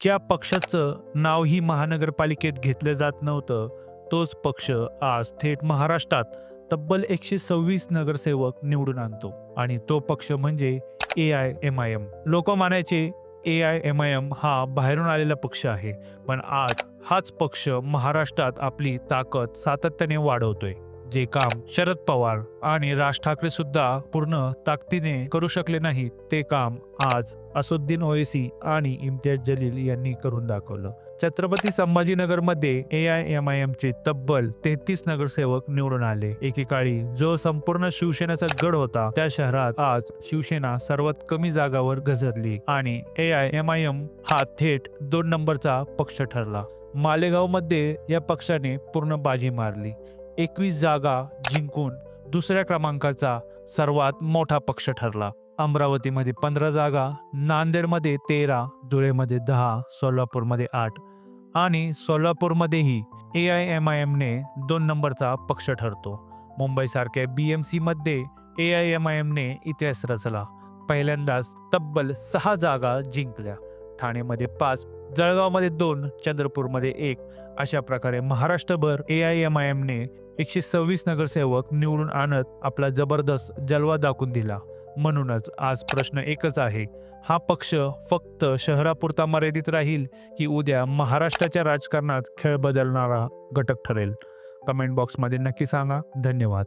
ज्या पक्षाचं नावही महानगरपालिकेत घेतलं जात नव्हतं, तोच पक्ष आज थेट महाराष्ट्रात तब्बल 126 नगरसेवक निवडून आणतो आणि तो पक्ष म्हणजे AIMIM. लोक म्हणायचे AIMIM हा बाहेरून आलेला पक्ष आहे, पण आज हाच पक्ष महाराष्ट्रात आपली ताकद सातत्याने वाढवतोय. जे काम शरद पवार आणि राज ठाकरे सुद्धा पूर्ण ताकदीने करू शकले नाही, ते काम आज असुद्दीन ओवैसी आणि इम्तियाज जलील यांनी करून दाखवलं. छत्रपती संभाजीनगरमध्ये AIMIM चे तब्बल 33 नगरसेवक निवडून आले. एकेकाळी जो संपूर्ण शिवसेनेचा गड होता, त्या शहरात आज शिवसेना सर्वात कमी जागावर घसरली आणि AIMIM हा थेट 2 नंबरचा पक्ष ठरला. मालेगावमध्ये या पक्षाने पूर्ण बाजी मारली. 21 जागा जिंकून दुसऱ्या क्रमांकाचा सर्वात मोठा पक्ष ठरला. अमरावतीमध्ये 15 जागा, नांदेडमध्ये 13, धुळेमध्ये 10, सोलापूरमध्ये 8 आणि सोलापूरमध्येही AIMIM ने 2 नंबरचा पक्ष ठरतो. मुंबईसारख्या BMC मध्ये AIMIM ने इतिहास रचला. पहिल्यांदाच तब्बल 6 जागा जिंकल्या. ठाणेमध्ये 5, जळगावमध्ये 2, चंद्रपूरमध्ये 1 अशा प्रकारे महाराष्ट्रभर AIMIM ने 126 नगरसेवक निवडून आणत आपला जबरदस्त जलवा दाखवून दिला. म्हणूनच आज प्रश्न एकच आहे, हा पक्ष फक्त शहरापुरता मर्यादित राहील की उद्या महाराष्ट्राच्या राजकारणात खेळ बदलणारा घटक ठरेल? कमेंट बॉक्समध्ये नक्की सांगा. धन्यवाद.